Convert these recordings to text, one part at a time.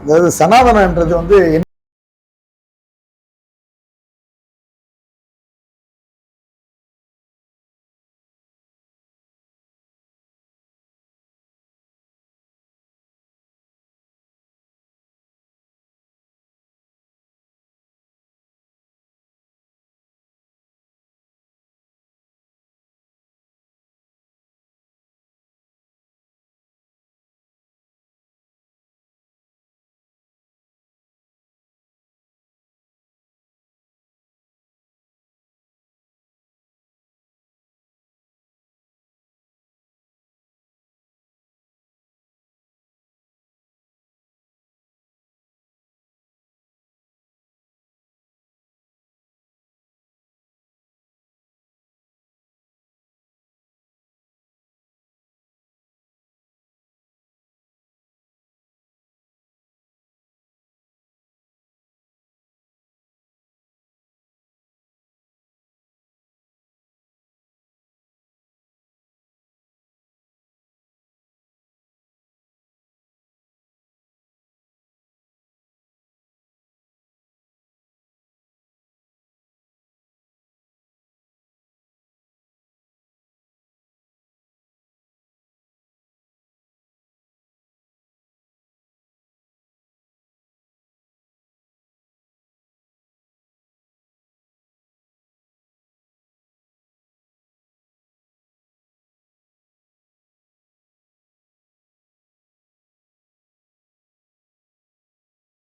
அதாவது சனாதனன்றது வந்து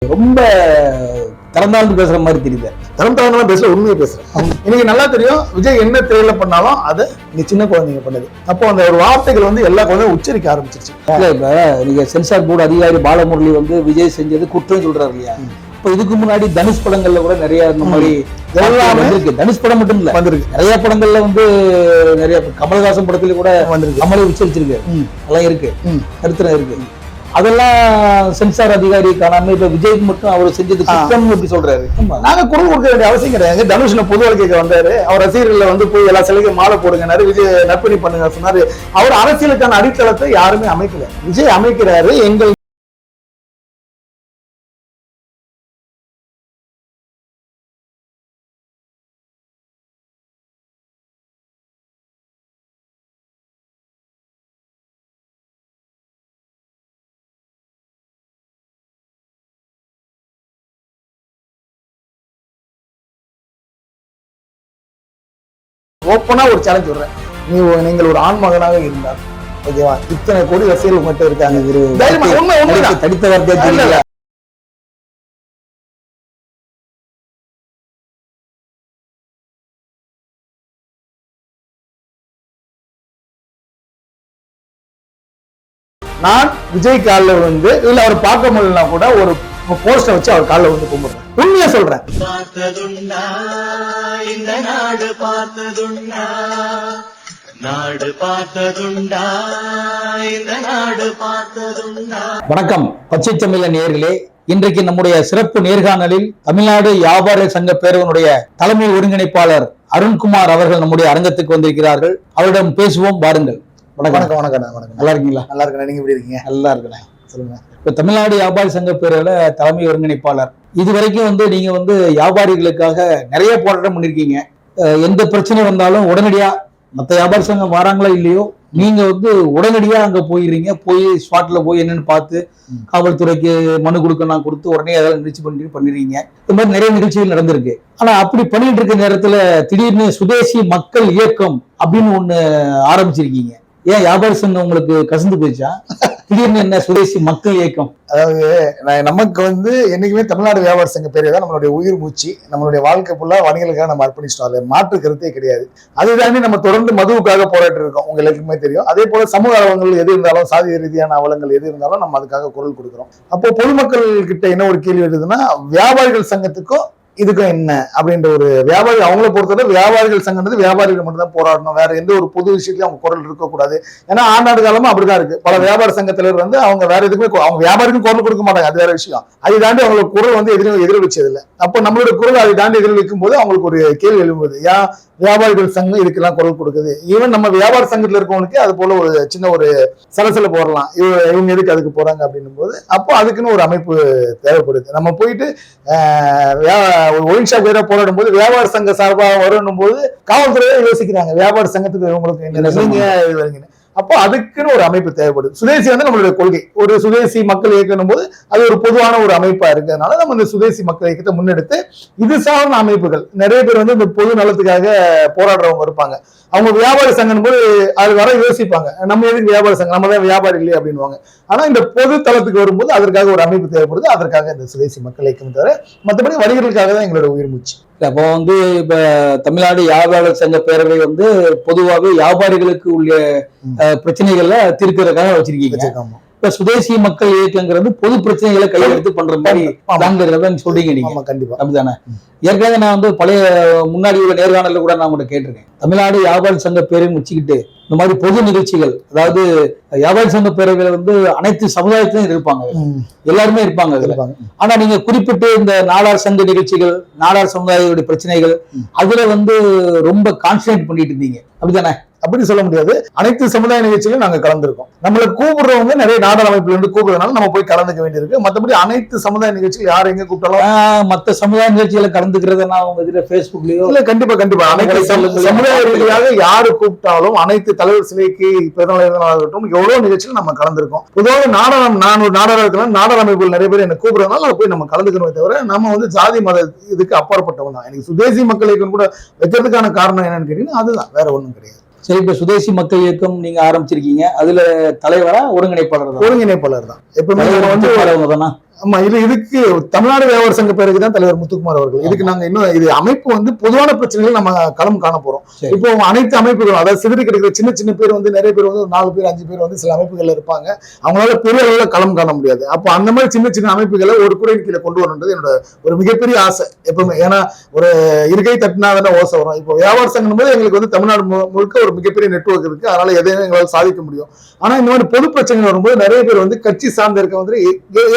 ரொம்ப தரம் தாழ்ந்து பேசுற மாதிரி தெரியுது. தரம் தாழ்ந்தெல்லாம் பேசல, உண்மையை பேசுறேன். இன்னைக்கு நல்லா தெரியும் விஜய் என்ன திரையில பண்ணாலும் அது இங்க சின்ன குழந்தைங்க பண்ணுது. அப்போ அந்த ஒரு வார்த்தைகள் வந்து எல்லா குழந்தையும் உச்சரிக்க ஆரம்பிச்சிருச்சு. இப்ப நீங்க சென்சார் போர்டு அதிகாரி பாலமுரளி வந்து விஜய் செஞ்சது குற்றம் சொல்றாரு இல்லையா? இப்ப இதுக்கு முன்னாடி தனுஷ் படங்கள்ல கூட நிறைய இந்த மாதிரி எல்லாமே இருக்கு. தனுஷ் படம் மட்டும் இல்ல, வந்திருக்கு. நிறைய படங்கள்ல வந்து நிறைய கமல்ஹாசன் படத்துல கூட வந்திருக்கு. கமலை உச்சரிச்சிருக்கு, அதெல்லாம் இருக்கு, கருத்துல இருக்கு. அதெல்லாம் சென்சார் அதிகாரி காணாம இப்ப விஜய்க்கு மட்டும் அவர் செஞ்சது குற்றம் எப்படி சொல்றாரு? நாங்க குரல் கொடுக்க வேண்டிய அவசியம் கிடையாது. தனுஷ்ல பொது வாழ்க்கைக்கு வந்தாரு, அவர் ரசிகர்கள் வந்து போய் எல்லா சிலைக்கும் மாலை போடுங்க, விஜய் நற்பணி பண்ணுங்க சொன்னாரு. அவர் அரசியலுக்கான அடித்தளத்தை யாருமே அமைக்கல, விஜய் அமைக்கிறாரு. எங்கள் ஓப்பனா ஒரு சேலஞ்ச் விடுறேன். நீங்கள் ஒரு ஆண் மகனாக இருந்தால் ஓகேவா, இத்தனை கோடி ரசிகர்கள் மட்டும் இருக்காங்க, தடித்த வார்த்தை. நான் விஜய் காலில் வந்து இல்ல அவர் பார்க்க முடியலன்னா கூட ஒரு போஸ்டர் வச்சு அவர் காலில் வந்து கும்பிடுறேன். உண்மையா சொல்றேன். பார்த்ததுண்டா இந்த நாடு, பார்த்ததுண்டா நாடு, பார்த்ததுண்டா இந்த நாடு, பார்த்ததுண்டா. வணக்கம் பச்சை தமிழ நேயர்களே. இன்றைக்கு நம்முடைய சிறப்பு நேர்காணலில் தமிழ்நாடு வியாபார சங்க பேரவனுடைய தலைமை ஒருங்கிணைப்பாளர் அருண்குமார் அவர்கள் நம்முடைய அரங்கத்துக்கு வந்திருக்கிறார்கள். அவரிடம் பேசுவோம், பாருங்கள். வணக்கம். வணக்கம் வணக்கம் வணக்கம். நல்லா இருக்கீங்களா? நல்லா இருக்கேன். நீங்க எப்படி இருக்கீங்க? நல்லா இருக்கிறேன். சொல்லுங்க. இப்ப தமிழ்நாடு வியாபாரி சங்க பேரவையில தலைமை ஒருங்கிணைப்பாளர். இது வரைக்கும் வந்து நீங்க வந்து வியாபாரிகளுக்காக நிறைய போராட்டம் பண்ணிருக்கீங்க. எந்த பிரச்சனை வந்தாலும் உடனடியா மற்ற வியாபாரி சங்கம் வராங்களோ இல்லையோ, நீங்க வந்து உடனடியா அங்க போயிடுறீங்க. போய் ஸ்பாட்ல போய் என்னன்னு பார்த்து காவல்துறைக்கு மனு கொடுக்கலாம், கொடுத்து உடனே ஏதாவது நிகழ்ச்சி பண்ணிடுறீங்க. இந்த மாதிரி நிறைய நிகழ்ச்சிகள் நடந்திருக்கு. ஆனா அப்படி பண்ணிட்டு இருக்க நேரத்துல திடீர்னு சுதேசி மக்கள் இயக்கம் அப்படின்னு ஒண்ணு ஆரம்பிச்சிருக்கீங்க. ஏன் வியாபாரி சங்கம் உங்களுக்கு கசந்து போயிடுச்சா? திடீர்னு என்ன சுதேசி மக்கள் இயக்கம்? அதாவது நமக்கு வந்து என்னைக்குமே தமிழ்நாடு வியாபார சங்க பேரவை தான் நம்மளுடைய உயிர் மூச்சு. நம்மளுடைய வாழ்க்கை ஃபுல்லா வணிகர்களுக்காக நம்ம அர்ப்பணிச்சிட்டோம். அதுல மாற்று கருத்தே கிடையாது. அதுதானே நம்ம தொடர்ந்து மதுவுக்காக போராட்டு இருக்கோம், உங்க எல்லாருக்குமே தெரியும். அதே போல சமூக அவலங்கள் எது இருந்தாலும், சாதிய ரீதியான அவலங்கள் எது இருந்தாலும் நம்ம அதுக்காக குரல் கொடுக்குறோம். அப்போ பொதுமக்கள் கிட்ட என்ன ஒரு கேள்வி எழுதுன்னா, வியாபாரிகள் சங்கத்துக்கும் இதுக்கும் என்ன அப்படின்ற ஒரு வியாபாரி அவங்கள பொறுத்தவரை வியாபாரிகள் சங்கம்ன்றது வியாபாரிகள் மட்டும் தான் போராடணும், வேற எந்த ஒரு பொது விஷயத்தையும் அவங்க குரல் இருக்கக்கூடாது. ஏன்னா ஆண்டாண்டு காலமா அப்படிதான் இருக்கு. பல வியாபார சங்க தலைவர் வந்து அவங்க வேற எதுக்குமே அவங்க வியாபாரிக்கும் குரல் கொடுக்க மாட்டாங்க, அது வேற விஷயம். அதை தாண்டி அவங்களுக்கு குரல் வந்து எதிரொலிச்சது இல்லை. அப்போ நம்மளோட குரல் அதை தாண்டி எதிரொலிக்கும் போது அவங்களுக்கு ஒரு கேள்வி எழும்புது, ஏன் வியாபாரிகள் சங்கம் இதுக்கெல்லாம் குரல் கொடுக்குது? ஈவன் நம்ம வியாபார சங்கத்துல இருக்கவனுக்கு அது போல ஒரு சின்ன ஒரு சலசல போடலாம், இவங்க எதுக்கு அதுக்கு போறாங்க அப்படின்னும் போது அப்போ அதுக்குன்னு ஒரு அமைப்பு தேவைப்படுது. நம்ம போயிட்டு ஒயின் ஷாப் போராடும் போது வியாபார சங்க சார்பாக வரணும் போது காவல்துறையை யோசிக்கிறாங்க, வியாபார சங்கத்துக்கு இவங்களுக்கு என்ன. அப்போ அதுக்குன்னு ஒரு அமைப்பு தேவைப்படுது. சுதேசி வந்து நம்மளுடைய கொள்கை, ஒரு சுதேசி மக்கள் இயக்கணும் போது அது ஒரு பொதுவான ஒரு அமைப்பா இருக்கிறதுனால நம்ம இந்த சுதேசி மக்கள் இயக்கத்தை முன்னெடுத்து இது சார்ந்த அமைப்புகள் நிறைய பேர் வந்து இந்த பொது நலத்துக்காக போராடுறவங்க இருப்பாங்க. அவங்க வியாபார சங்கம் போது அது வர யோசிப்பாங்க, நம்ம எதுக்கு வியாபார சங்கம், நம்ம தான் வியாபாரம் இல்லையே அப்படின்வாங்க. ஆனா இந்த பொது தளத்துக்கு வரும்போது அதற்காக ஒரு அமைப்பு தேவைப்படுது, அதற்காக இந்த சுதேசி மக்கள் இயக்கம் தவிர மற்றபடி வணிகர்களுக்காக தான் எங்களோட உயிர் மூச்சு. அப்போ வந்து இப்ப தமிழ்நாடு வியாபார சங்க பேரவை வந்து பொதுவாகவே வியாபாரிகளுக்கு உள்ள பிரச்சனைகளை தீர்க்கிறதுக்காக வச்சிருக்கீங்க. இப்ப சுதேசி மக்கள் இயக்கங்கிறது பொது பிரச்சனைகளை கையெழுத்து பண்ற மாதிரி சொல்றீங்க நீங்க. கண்டிப்பா அப்படிதானே? ஏற்கனவே நான் வந்து பழைய முன்னாடி உள்ள நேர்காணல கூட நான் உங்கள்கிட்ட கேட்டிருக்கேன், தமிழ்நாடு வியாபார சங்க பேரவை வச்சுக்கிட்டு இந்த மாதிரி பொது நிகழ்ச்சிகள், அதாவது வியாபார சங்க பேரவையில வந்து அனைத்து சமுதாயத்திலும் இருப்பாங்க, எல்லாருமே இருப்பாங்க. ஆனா நீங்க குறிப்பிட்டு இந்த நாடார் சங்க நிகழ்ச்சிகள், நாடார் சமுதாயத்துடைய பிரச்சனைகள் அதுல வந்து ரொம்ப கான்சன்ட்ரேட் பண்ணிட்டு இருந்தீங்க, அப்படித்தானே? அப்படி சொல்ல முடியாது. அனைத்து சமுதாய நிகழ்ச்சிகளும் நாங்க கலந்துருக்கோம். நம்மளை கூப்பிடுறவங்க நிறைய நாடார் அமைப்புல இருந்து கூப்பிடுறதுனால நம்ம போய் கலந்துக்க வேண்டியிருக்கு. மற்றபடி அனைத்து சமுதாய நிகழ்ச்சிகள் யார் எங்க கூப்பிட்டாலும் மற்ற சமுதாய நிகழ்ச்சிகளை கலந்துக்கிறத நான் உங்க இதுல பேஸ்புக்லயோ இல்ல, கண்டிப்பா அனைத்து சமுதாய ரீதியாக யாரு கூப்பிட்டாலும் அனைத்து தலைவர் சிலைக்கு பிறந்தநாளாகட்டும் எவ்வளவு நிகழ்ச்சிகள் நம்ம கலந்துருக்கோம். பொதுவாக நான் ஒரு நாடாரா இருக்கலாம், நாடார் அமைப்புகள் நிறைய பேர் என்ன கூப்பிடுறதுனால அதை போய் நம்ம கலந்துக்கணுமே தவிர நம்ம வந்து ஜாதி மத இதுக்கு அப்பாற்பட்டவங்க தான். எனக்கு சுதேசி மக்கள் இயக்கம் கூட வைக்கிறதுக்கான காரணம் என்னன்னு கேட்டீங்கன்னா அதுதான், வேற ஒண்ணும் கிடையாது. சரி, இப்ப சுதேசி மக்கள் இயக்கம் நீங்க ஆரம்பிச்சிருக்கீங்க, அதுல தலைவரா ஒருங்கிணைப்பாளர் தான் எப்பவுமே. ஆமா, இதுக்கு தமிழ்நாடு வியாபார சங்க பேருக்கு தான் தலைவர் முத்துக்குமார் அவர்கள். இதுக்கு நாங்க இன்னும் இது அமைப்பு வந்து பொதுவான பிரச்சனைகள் நம்ம களம் காண போறோம். இப்போ அனைத்து அமைப்புகளும், அதாவது சிதறி கிடைக்கிற சின்ன சின்ன பேர் வந்து நிறைய பேர் வந்து 4 பேர் 5 பேர் வந்து சில அமைப்புகள்ல இருப்பாங்க, அவங்களால பெரிய அளவுல களம் காண முடியாது. அப்போ அந்த மாதிரி சின்ன சின்ன அமைப்புகளை ஒரு குறையின் கீழே கொண்டு வரணுன்றது என்னோட ஒரு மிகப்பெரிய ஆசை எப்பவுமே. ஏன்னா ஒரு இருக்கை தட்டினாதான ஓசை வரும். இப்போ வியாபார சங்கம் போது எங்களுக்கு வந்து தமிழ்நாடு முழுக்க ஒரு மிகப்பெரிய நெட்வொர்க் இருக்கு, அதனால எதையும் எங்களால் சாதிக்க முடியும். ஆனா இந்த மாதிரி பொது பிரச்சனை வரும்போது நிறைய பேர் வந்து கட்சி சார்ந்த இருக்க வந்து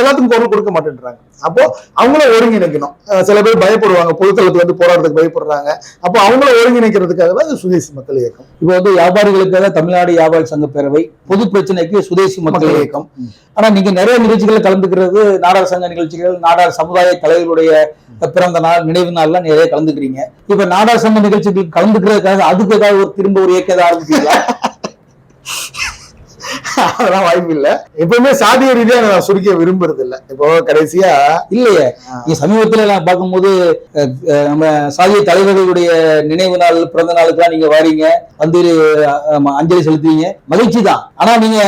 எல்லாத்துக்கும் குரல் கொடுக்க மாட்டேன்றாங்க. அப்போ அவங்கள ஒருங்கிணைக்கணும். சில பேர் பயப்படுவாங்க, பொதுத்தளத்துல வந்து போராட்டத்துக்கு பயப்படுறாங்க. அப்போ அவங்கள ஒருங்கிணைக்கிறதுக்காக தான் சுதேசி மக்கள் இயக்கம். இப்போ வந்து வியாபாரிகளுக்காக தமிழ்நாடு வியாபார சங்க பேரவை, பொது பிரச்சனைக்கு சுதேசி மக்கள் இயக்கம். ஆனா நீங்க நிறைய நிகழ்ச்சிகளை கலந்துக்கிறது, நாடார் சங்க நிகழ்ச்சிகள், நாடார் சமுதாய தலைவர்களுடைய பிறந்த நாள், நினைவு நாள்லாம் நிறைய கலந்துக்கிறீங்க. இப்ப நாடார் சங்க நிகழ்ச்சிகள் கலந்துக்கிறதுக்காக அதுக்கு ஏதாவது ஒரு திரும்ப ஒரு இயக்கம் ஏதாவது ஆரம்பிச்சீங்களா? அதெல்லாம் வாய்ப்பு இல்ல. எப்பவுமே சாதிய ரீதியா நான் சுருக்க விரும்புறது இல்ல. இப்போ கடைசியா இல்லையே, சமீபத்துல நான் பார்க்கும்போது நம்ம சாதிய தலைவர்களுடைய நினைவு நாள், பிறந்த நாளுக்கு நீங்க வாரீங்க, வந்து அஞ்சலி செலுத்துவீங்க, மகிழ்ச்சி தான். ஆனா நீங்க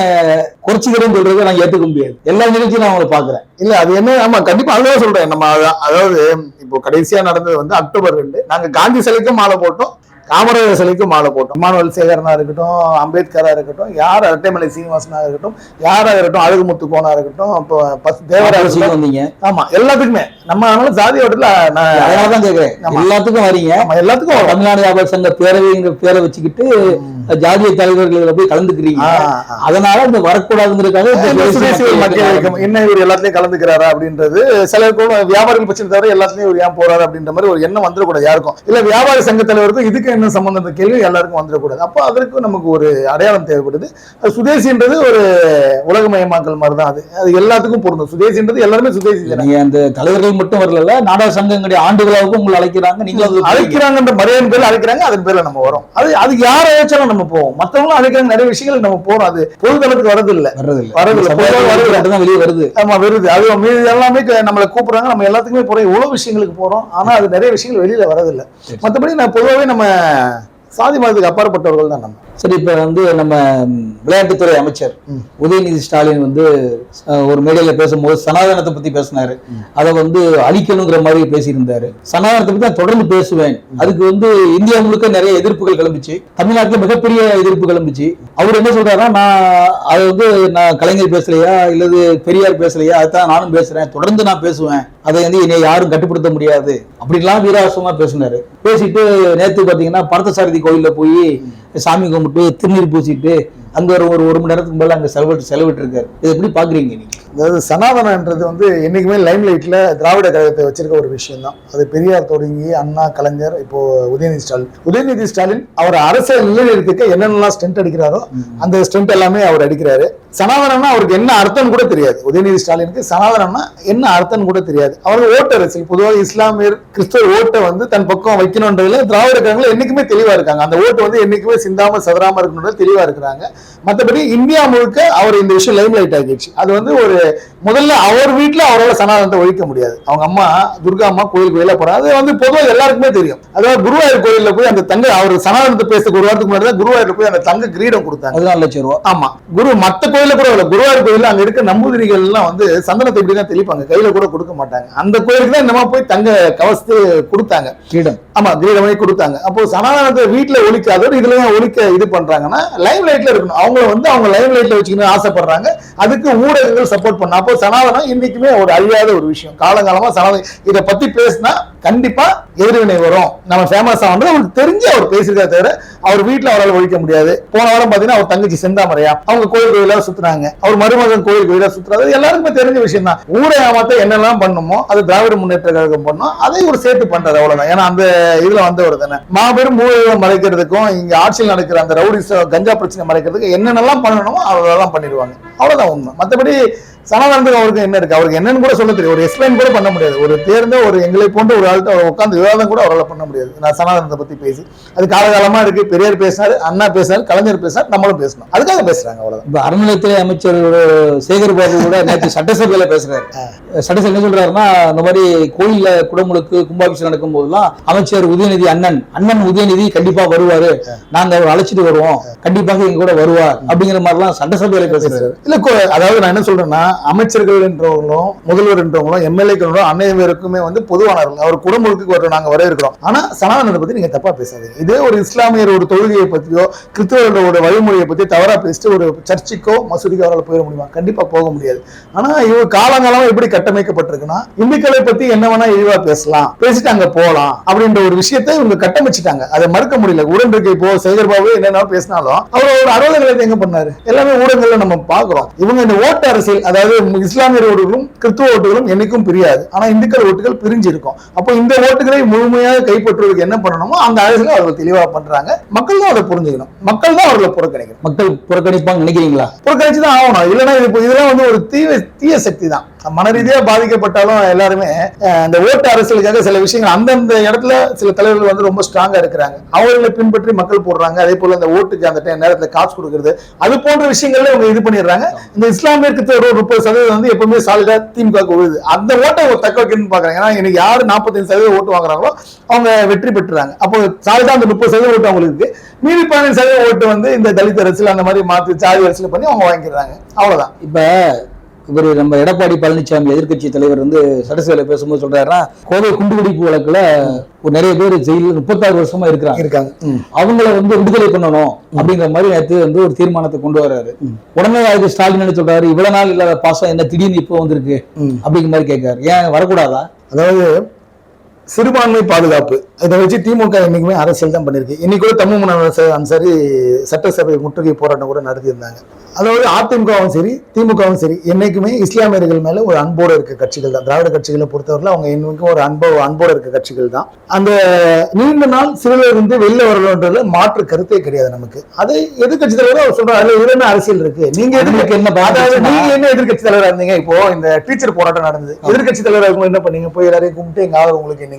குறைச்சிக்கிறேன்னு சொல்றதை நான் ஏத்துக்க முடியாது. எல்லா நிகழ்ச்சியும் நான் அவங்களை பாக்குறேன். இல்ல அது என்ன, ஆமா கண்டிப்பா அதுதான் சொல்றேன். நம்ம அதாவது இப்போ கடைசியா நடந்தது வந்து அக்டோபர் 2 நாங்க காந்தி சிலைக்கும் மாலை போட்டோம், காமராஜர் சிலைக்கும் மாலை போட்டோம். இமானுவேல் சேகரனா இருக்கட்டும், அம்பேத்கரா இருக்கட்டும், யார் அரட்டைமலை சீனிவாசனா இருக்கட்டும், யாரா இருக்கட்டும், அழகுமுத்து கோனா இருக்கட்டும், இப்போ தேவராஜ் வந்தீங்க. ஆமா, எல்லாத்துக்குமே நம்ம அதனால ஜாதி ஓட்டல நான் தான் கேட்கிறேன். எல்லாத்துக்கும் வரீங்க, எல்லாத்துக்கும் தமிழ்நாடு வியாபார சங்க பேரவைங்கிற பேரை வச்சுக்கிட்டு ஜாதிய தலைவர்கள் போய் கலந்துக்கிறீங்க. அதனால இந்த வரக்கூடாதுங்கிறதுக்காக என்ன இவர் எல்லாத்தையும் கலந்துக்கிறாரா அப்படின்றது சில வியாபாரிகள் பிரச்சனை தவிர எல்லாத்துலயும் இவர் ஏன் போறாரு அப்படின்ற மாதிரி ஒரு எண்ணம் வந்துடக்கூடாது யாருக்கும். இல்ல வியாபார சங்க தலைவருக்கும் இதுக்கு என்ன சம்பந்தம் கேள்வி எல்லாருக்கும் வந்துடக்கூடாது. அப்போ அதற்கு நமக்கு ஒரு அடையாளம் தேவைப்படுது. அது சுதேசின்றது ஒரு உலகமயமாக்கல் மாதிரி தான். அது எல்லாத்துக்கும் பொருந்தும். சுதேசின்றது எல்லாருமே சுதேசி. நீங்க அந்த தலைவர்கள் மட்டும் வரல, நாடார் சங்கங்களுடைய ஆண்டுகளாகவும் உங்களை அழைக்கிறாங்க, நீங்க அழைக்கிறாங்கன்ற மரியாதை பேர்ல அழைக்கிறாங்க, அதன் பேர்ல நம்ம வரோம். அது யார அழைச்சாலும் நம்ம போவோம். மத்தவங்களும் அழைக்கிறாங்க, நிறைய விஷயங்கள் நம்ம போறோம். அது பொதுதளத்துக்கு வரது இல்ல, வெளியே வருது. ஆமா வருது. அது மீது எல்லாமே நம்மளை கூப்பிடுறாங்க, நம்ம எல்லாத்துக்குமே போறோம், இவ்வளவு விஷயங்களுக்கு போறோம். ஆனா அது நிறைய விஷயங்கள் வெளியில வரதில்லை. மற்றபடி நான் பொதுவாகவே நம்ம சாதி மதத்துக்கு அப்பாற்பட்டவர்கள் தான் நம்ம. சரி, இப்ப வந்து நம்ம விளையாட்டுத்துறை அமைச்சர் உதயநிதி ஸ்டாலின் வந்து ஒரு மேடையில பேசும்போது சனாதனத்தை பத்தி பேசினாரு. அதை வந்து அழிக்கணுங்கிற மாதிரி பேசியிருந்தாரு. சனாதனத்தை பத்தி நான் தொடர்ந்து பேசுவேன். அதுக்கு வந்து இந்தியா முழுக்க நிறைய எதிர்ப்புகள் கிளம்பிச்சு. தமிழ்நாட்டுல மிகப்பெரிய எதிர்ப்பு கிளம்பிச்சு. அவர் என்ன சொல்றாருன்னா, நான் அதை வந்து நான் கலைஞர் பேசலையா இல்லது பெரியார் பேசலையா, அதுதான் நானும் பேசுறேன், தொடர்ந்து நான் பேசுவேன், அதை வந்து என்னை யாரும் கட்டுப்படுத்த முடியாது அப்படின்லாம் வீராசமா பேசினாரு. பேசிட்டு நேத்து பாத்தீங்கன்னா பார்த்தசாரதி கோயில்ல போய் சாமி கும்பிட்டு திருநீர் பூசிட்டு அங்க ஒரு மணி நேரத்துக்கு மேல அங்க செலவிட்டு இருக்காரு. இதை எப்படி பாக்குறீங்க நீங்க? அதாவது சனாதனன்றது வந்து என்னைக்குமே லைம் லைட்ல திராவிட கழகத்தை வச்சிருக்க ஒரு விஷயம் தான். அது பெரியார் தொடங்கி அண்ணா, கலைஞர், இப்போ உதயநிதி ஸ்டாலின் அவர் அரசியல் நிலைநிறுத்திக்க என்னென்னலாம் ஸ்டென்ட் அடிக்கிறாரோ அந்த ஸ்டென்ட் எல்லாமே அவர் அடிக்கிறாரு. சனாதனம்னா அவருக்கு என்ன அர்த்தம் கூட தெரியாது. உதயநிதி ஸ்டாலினுக்கு சனாதனம்னா என்ன அர்த்தம் கூட தெரியாது. அவருக்கு ஓட்டு அரசியல், பொதுவாக இஸ்லாமியர் கிறிஸ்தவ ஓட்டை வந்து தன் பக்கம் வைக்கணும்ன்றதுல திராவிட கழகங்கள் என்னைக்குமே தெளிவா இருக்காங்க. அந்த ஓட்டு வந்து என்னைக்குமே சிந்தாம சதராம இருக்கணும்னு தெளிவா இருக்கிறாங்க. மற்றபடி இந்தியா முழுக்க அவர் இந்த விஷயம் லைம் லைட் ஆகிடுச்சு. அது வந்து ஒரு முதல்ல அவர் வீட்டுல அவரால் சனாதனத்தை ஒழிக்க முடியாது. அவங்க அம்மா துர்கா அம்மா கோயிலுக்கு போறாங்க. அது வந்து பொதுவாக எல்லாருக்குமே தெரியும். அதாவது குருவாயூர் கோயில்ல போய் அந்த தங்க அவர் சனாதனத்தை பேசுறதுக்கு ஒரு வாரத்துக்கு முன்னாடி குருவாயூர்ல போய் அந்த தங்க கிரீடம் கொடுத்தாங்க. 14 லட்சம் ரூபாய். ஆமா, மத்த கோயில கூட இல்ல, குருவாயூர் கோயில்ல அங்க இருக்க நம்பூதிரிகள் எல்லாம் வந்து சந்தனத்தை இப்படிதான் தெளிப்பாங்க, கையில கூட கொடுக்க மாட்டாங்க. அந்த கோயிலுக்கு தான் இந்த போய் தங்க கவசத்து கொடுத்தாங்க, கிரீடம். ஆமா, கிரீடமே கொடுத்தாங்க. அப்போ சனாதனத்தை வீட்டுல ஒழிக்காதவர் இதுல ஒழிக்க இது பண்றாங்கன்னா லைவ் லைட்ல இருக்கணும். அவங்கள வந்து அவங்க லைவ் லைட்ல வச்சுக்கணும் ஆசைப்படுறாங்க. அதுக்கு ஊடகங்கள் சப்போர்ட் பண்ண. அப்போ சனாதனம் இன்னைக்குமே ஒரு அழியாத ஒரு விஷயம். காலங்காலமா சனாதனம் இதை பத்தி பேசினா கண்டிப்பா எதிர்வினை வரும். நம்ம ஃபேமஸ் ஆனது அவருக்கு தெரிஞ்சு அவர் பேசிருக்காரு தவிர அவர் வீட்டுல அவரால் ஒழிக்க முடியாது. போன வாரம் பாத்தீங்கன்னா அவர் தங்கச்சி செந்தாமரையா அவங்க கோயிலாக சுத்துறாங்க, அவர் மருமகன் கோயிலாக சுத்துறாரு. எல்லாருக்குமே தெரிஞ்ச விஷயம் தான். ஊரை ஏமாத்த என்னெல்லாம் பண்ணுமோ அது திராவிட முன்னேற்ற கழகம் பண்ணோம், அதை ஒரு சேர்த்து பண்றாரு, அவ்வளவுதான். ஏன்னா அந்த இதுல வந்தவர் தானே. மாபெரும் ஊழலை மறைக்கிறதுக்கும் இங்க ஆட்சியில் நடக்கிற அந்த ரவுடி கஞ்சா பிரச்சனை மறைக்கிறதுக்கு என்னென்னலாம் பண்ணணுமோ அதெல்லாம் பண்ணிடுவாங்க, அவ்வளவுதான் உண்மை. மற்றபடி சனாதனத்துக்கு அவருக்கு என்ன இருக்கு, அவருக்கு என்னன்னு கூட சொல்ல தெரியும், ஒரு எக்ஸ்பிளைன் கூட பண்ண முடியாது. ஒரு தேர்ந்த ஒரு எங்களை போன்ற ஒரு ஆள்கிட்ட அவர் உட்காந்து விவாதம் கூட அவரால் பண்ண முடியாது. நான் சனாதனத்தை பத்தி பேசி அது காலகாலமா இருக்கு. பெரியார் பேசினாரு, அண்ணா பேசினாரு, கலைஞர் பேசினார், நம்மளும் பேசணும், அதுக்காக பேசுறாங்க, அவ்வளவுதான். இப்ப அறநிலையத்துறை அமைச்சர் சேகர் பாபு கூட நேற்று சட்டசபையில பேசுறாரு. சட்டசபை என்ன சொல்றாருன்னா, இந்த மாதிரி கோயில்ல குடமுழுக்கு கும்பாபிஷேகம் நடக்கும் போதெல்லாம் அமைச்சர் உதயநிதி அண்ணன் உதயநிதி கண்டிப்பா வருவாரு, நாங்க அவர் அழைச்சிட்டு வருவோம், கண்டிப்பாக இங்க கூட வருவார் அப்படிங்கிற மாதிரி எல்லாம் சட்டசபையில பேசுறாரு. இல்ல, அதாவது நான் என்ன சொல்றேன்னா, அமைச்சர்கள் என்றவங்களும் முதல்வர் என்றவங்களும் எம்எல்ஏக்களும் அனைவருக்குமே வந்து பொதுவானவர்கள். அவர் குடமுழுக்கு வர நாங்க வர இருக்கிறோம். ஆனா சனாதனத்தை பத்தி நீங்க தப்பா பேசாதீங்க. இதே ஒரு இஸ்லாமியர் ஒரு தொழுகையை பத்தியோ கிறிஸ்தவர்களோட வழிமுறையை பத்தி தவறா பேசிட்டு ஒரு சர்ச்சுக்கோ மசூதிக்கோ அவரால் போயிட முடியுமா? கண்டிப்பா போக முடியாது. ஆனா இவர் காலங்காலம் எப்படி கட்டமைக்கப்பட்டிருக்குன்னா, இந்துக்களை பத்தி என்ன வேணா இழிவா பேசலாம், பேசிட்டு அங்க போகலாம் அப்படின்ற ஒரு விஷயத்தை இவங்க கட்டமைச்சிட்டாங்க. அதை மறுக்க முடியல. உடன்பிறக்கை இப்போ சேகர் பாபு என்னென்ன பேசினாலும் அவர் ஒரு அறுபது எங்க பண்ணாரு, எல்லாமே ஊடகங்கள்ல நம்ம பாக்குறோம். இவங்க இந்த ஓட்டு அரசியல், அதாவது இஸ்லாமியர் ஓட்டுகளும் கிறிஸ்துவ ஓட்டுகளும் என்னைக்கும் பிரியாது. ஆனா இந்துக்கள் ஓட்டுகள் பிரிஞ்சு இருக்கும். அப்போ இந்த ஓட்டுகளை முழுமையாக கைப்பற்றுவதற்கு என்ன பண்ணணுமோ அந்த அரசியலை அவர்கள் தெளிவா பண்றாங்க. மக்கள் தான் அதை புரிஞ்சுக்கணும். மக்கள் தான் அவர்களை புறக்கணிக்கணும். மக்கள் புறக்கணிப்பாங்க நினைக்கிறீங்களா? புறக்கணிச்சுதான் ஆகணும். இல்லைன்னா இதெல்லாம் வந்து ஒரு தீய சக்தி தான். மன ரீதியா பாதிக்கப்பட்டாலும் எல்லாருமே இந்த ஓட்டு அரசியலுக்காக சில விஷயங்கள் அந்தந்த இடத்துல சில தலைவர்கள் வந்து ரொம்ப ஸ்ட்ராங்கா இருக்கிறாங்க, அவர்களை பின்பற்றி மக்கள் போடுறாங்க. அதே போல இந்த ஓட்டுக்கு அந்த நேரத்துல காசு கொடுக்கறது, அது போன்ற விஷயங்கள்ல அவங்க இது பண்ணிடுறாங்க. இந்த இஸ்லாமியருக்கு ஒரு 30% வந்து எப்பவுமே சாலிடா திமுக விழுது. அந்த ஓட்டை தக்க வைக்கணும்னு பாக்குறாங்க. ஏன்னா இன்னைக்கு யாரு 45% ஓட்டு வாங்குறாங்களோ அவங்க வெற்றி பெற்றுறாங்க. அப்போ சாலிடா அந்த 30% ஓட்டு அவங்களுக்கு, மீதி 15% ஓட்டு வந்து இந்த தலித் அரசியல் அந்த மாதிரி மாற்றி சாதி அரசியல் பண்ணி அவங்க வாங்கிக்கிறாங்க, அவ்வளவுதான். இப்ப இவர் நம்ம எடப்பாடி பழனிசாமி எதிர்கட்சி தலைவர் வந்து சட்டசபையில பேசும்போது சொல்றாருன்னா, கோவை குண்டுவெடிப்பு வழக்குல நிறைய பேர் ஜெயிலில் 36 வருஷமா இருக்காங்க, அவங்கள வந்து விடுதலை பண்ணணும் அப்படிங்கிற மாதிரி நேற்று வந்து ஒரு தீர்மானத்தை கொண்டு வர்றாரு. உடனே அதுக்கு ஸ்டாலின் என்ன சொல்றாரு, இவ்வளவு நாள் இல்லாத பாசம் என்ன திடீர்னு இப்போ வந்திருக்கு அப்படிங்கிற மாதிரி கேட்காரு. ஏன் வரக்கூடாதா? அதாவது சிறுபான்மை பாதுகாப்பு இதை வச்சு திமுக இன்னைக்குமே அரசியல் தான் பண்ணிருக்கு. இன்னைக்கு கூட தமிழ் அன்சாரி சட்டசபை முற்றுகை போராட்டம் கூட நடத்தியிருந்தாங்க. அதாவது அதிமுகவும் சரி திமுகவும் சரி என்னைக்குமே இஸ்லாமியர்கள் மேல ஒரு அன்போடு இருக்க கட்சிகள் தான். திராவிட கட்சிகளை பொறுத்தவரை அவங்க இன்னைக்கும் ஒரு அன்போடு இருக்க கட்சிகள் தான். அந்த நீண்ட நாள் சிறையில இருந்து வெளில வரணும்ன்றதுல மாற்று கருத்தே கிடையாது நமக்கு. அதை எதிர்கட்சி தலைவர் அவர் சொல்றாரு, அதுல இதுல அரசியல் இருக்கு. நீங்க என்ன எதிர்கட்சி தலைவரா இருந்தீங்க? இப்போ இந்த டீச்சர் போராட்டம் நடந்தது, எதிர்கட்சி தலைவராக என்ன பண்ணீங்க? போய் எல்லாரையும் கும்பிட்டு எங்க ஆதரவு உங்களுக்கு என்னங்க?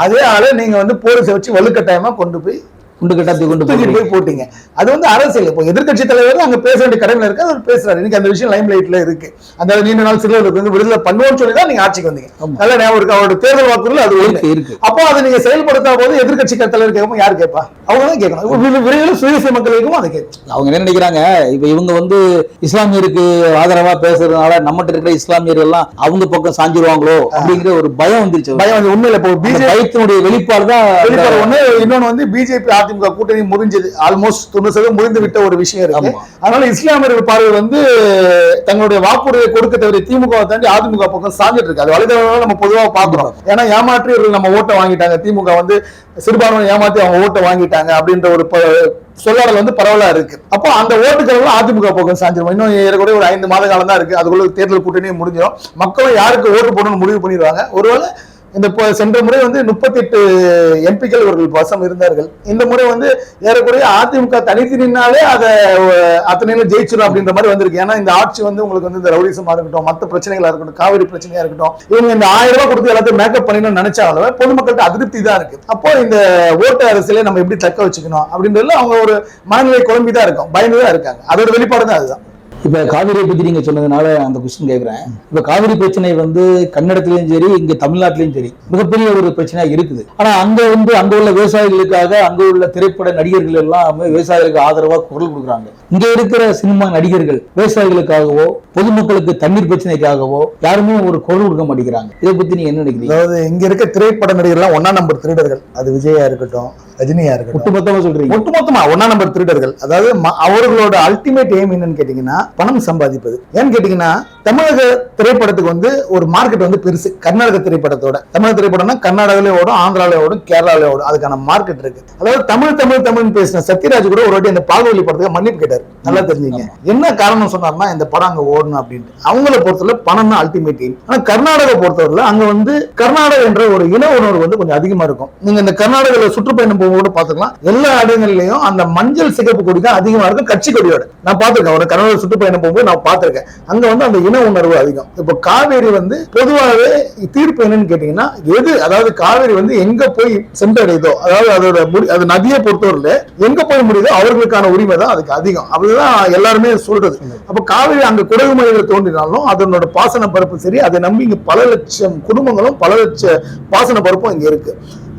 அதே ஆளு நீங்க வந்து போலீஸை வச்சு வலுக்கட்டாயமா கொண்டு போய் குண்டு கட்டா கொண்டு தூக்கிட்டு போய் போட்டீங்க. அது வந்து அரசியல். இப்போ எதிர்க்கட்சி தலைவர் அங்க பேச வேண்டிய கடமையில இருக்கு, அவர் பேசுறாரு. இன்னைக்கு அந்த விஷயம் லைம் லைட்ல இருக்கு. அந்த நீண்ட நாள் சிறையில் வந்து விடுதலை பண்ணுவோம்னு சொல்லி தான் நீங்க ஆட்சிக்கு வந்தீங்க. நல்ல ஞாபகம் இருக்கு. அவரோட தேர்தல் வாக்குறுதியில் அது இருக்கு. அப்போ அதை நீங்க செயல்படுத்தா போது எதிர்க்கட்சி தலைவர் கேட்கும், யார் கேட்பா? அவங்க தான் கேட்கணும். விரைவில் சுயேட்சை மக்களுக்கும் அதை கேட்கும். அவங்க என்ன நினைக்கிறாங்க, இப்ப இவங்க வந்து இஸ்லாமியருக்கு ஆதரவா பேசுறதுனால நம்மகிட்ட இருக்கிற இஸ்லாமியர்கள் எல்லாம் அவங்க பக்கம் சாஞ்சிருவாங்களோ அப்படிங்கிற ஒரு பயம் வந்துருச்சு. பயம் வந்து உண்மையில இப்போ பயத்தினுடைய வெளிப்பாடு தான் ஒண்ணு. இன்னொன்னு வந்து பிஜேபி அதிமுக கூட்டணி முறிஞ்சது, ஆல்மோஸ்ட் 90% முறிந்து விட்ட ஒரு விஷயம் இருக்கு. அதனால இஸ்லாமியர்கள் பார்வை வந்து தங்களுடைய வாக்குறுதியை கொடுக்க தவிர திமுக தாண்டி அதிமுக பக்கம் சாஞ்சிட்டு இருக்கு. அது வலைதளம் நம்ம பொதுவாக பாக்குறோம். ஏன்னா ஏமாற்றி நம்ம ஓட்டை வாங்கிட்டாங்க, திமுக வந்து சிறுபான்மை ஏமாத்தி அவங்க ஓட்டை வாங்கிட்டாங்க அப்படின்ற ஒரு சொல்லாடல் வந்து பரவலா இருக்கு. அப்போ அந்த ஓட்டுகள் அதிமுக பக்கம் சாஞ்சிரும். இன்னும் ஏறக்குறைய ஒரு 5 மாத காலம் தான் இருக்கு. அதுக்குள்ள தேர்தல் கூட்டணியும் முடிஞ்சிடும். மக்களும் யாருக்கு ஓட்டு போடணும்னு முடிவு பண்ணிடுவாங்க. ஒருவேளை இந்த சென்ற முறை வந்து 38 எம்பிக்கள் இவர்கள் வசம் இருந்தார்கள். இந்த முறை வந்து ஏறக்குறைய அதிமுக தனித்து நின்னாலே அதை அத்தனையில ஜெயிச்சிடும் அப்படின்ற மாதிரி வந்திருக்கு. ஏன்னா இந்த ஆட்சி வந்து உங்களுக்கு வந்து இந்த ரவுடிசமா இருக்கட்டும், மற்ற பிரச்சனைகளா இருக்கட்டும், காவிரி பிரச்சனையா இருக்கட்டும், இவங்க இந்த 1000 ரூபாய் கொடுத்து எல்லாத்தையும் மேக்கப் பண்ணணும்னு நினைச்சாலும் பொதுமக்கள்கிட்ட அதிருப்தி தான் இருக்கு. அப்போ இந்த ஓட்டு அரசியலை நம்ம எப்படி தக்க வச்சுக்கணும் அப்படின்றதுல அவங்க ஒரு மனநிலை குழம்பிதான் இருக்கும், பயந்துதான் இருக்காங்க. அதோட வெளிப்பாடு தான் அதுதான். இப்ப காவிரியை பத்தி நீங்க சொன்னதுனால அந்த கொஸ்டின் கேட்கிறேன். இப்ப காவிரி பிரச்சனை வந்து கன்னடத்திலயும் சரி, இங்க தமிழ்நாட்டிலயும் சரி மிகப்பெரிய ஒரு பிரச்சனையா இருக்குது. ஆனா அங்க உள்ள விவசாயிகளுக்காக அங்க உள்ள திரைப்பட நடிகர்கள் எல்லாம் விவசாயிகளுக்கு ஆதரவா குரல் கொடுக்குறாங்க. இங்க இருக்கிற சினிமா நடிகர்கள் விவசாயிகளுக்காகவோ பொதுமக்களுக்கு தண்ணீர் பிரச்சனைக்காகவோ யாருமே ஒரு குரல் கொடுக்க மாட்டேங்கிறாங்க. இதை பத்தி நீங்க என்ன நினைக்கிறீங்க? அதாவது இங்க இருக்க திரைப்பட நடிகர்கள் 1ஆம் நம்பர் திருடர்கள். அது விஜயா இருக்கட்டும், ரஜினியா இருக்கட்டும், ஒட்டுமொத்தமா சொல்றீங்க? ஒட்டுமொத்தமா 1ஆம் நம்பர் திருடர்கள். அதாவது அவர்களோட அல்டிமேட் எய்ம் என்னன்னு கேட்டீங்கன்னா பணம் சம்பாதிப்பது. ஏன்னு கேட்டீங்கன்னா தமிழக திரைப்படத்துக்கு வந்து ஒரு மார்க்கெட் வந்து பெருசு. கர்நாடக திரைப்படத்தோட தமிழக திரைப்படம்னா கர்நாடகாலே ஓடும், ஆந்திராலே ஓடும், கேரளாலே ஓடும். அதுக்கான மார்க்கெட் இருக்கு. அதாவது தமிழ் பேசின சத்யராஜ் கூட ஒரு வாட்டி அந்த பாகுபலி படத்துக்கு மன்னிப்பு கேட்டாரு. நல்லா தெரிஞ்சுங்க என்ன காரணம் சொன்னார்னா, இந்த படம் அங்க ஓடணும் அப்படின்ட்டு. அவங்கள பொறுத்தவரை பணம் தான் அல்டிமேட் எய்ம். ஆனா கர்நாடகா பொறுத்தவரை அங்க வந்து கர்நாடகா என்ற ஒரு இன உணர்வு வந்து கொஞ்சம் அதிகமா இருக்கும். நீங்க இந்த கர்நாடகால சுற்றுப்பயணம் போகும்போது பாத்துக்கலாம், எல்லா இடங்கள்லயும் அந்த மஞ்சள் சிகப்பு கொடி தான் அதிகமா இருக்கும், கட்சி கொடியோட. நான் பாத்துருக்கேன், ஒரு கர்நாடக சுற்றுப்பயணம் போகும்போது நான் பாத்திருக்கேன். அங்க வந்து அந்த இன உணர்வு அதிகம். இப்ப காவேரி வந்து பொதுவாகவே தீர்ப்பு என்னன்னு கேட்டீங்கன்னா, எது அதாவது காவேரி வந்து எங்க போய் சென்றடையுதோ, அதாவது அதோட அது நதியை பொறுத்தவரையில எங்க போய் முடியுதோ அவர்களுக்கான உரிமை தான் அதுக்கு அதிகம். அப்படிதான் எல்லாருமே சொல்றது. அப்ப காவேரி அங்க குடகு மலைகள் தோன்றினாலும் அதனோட பாசன பரப்பு சரி, அதை நம்பி இங்க பல லட்சம் குடும்பங்களும் பல லட்சம் பாசன பரப்பும் இங்க இருக்கு.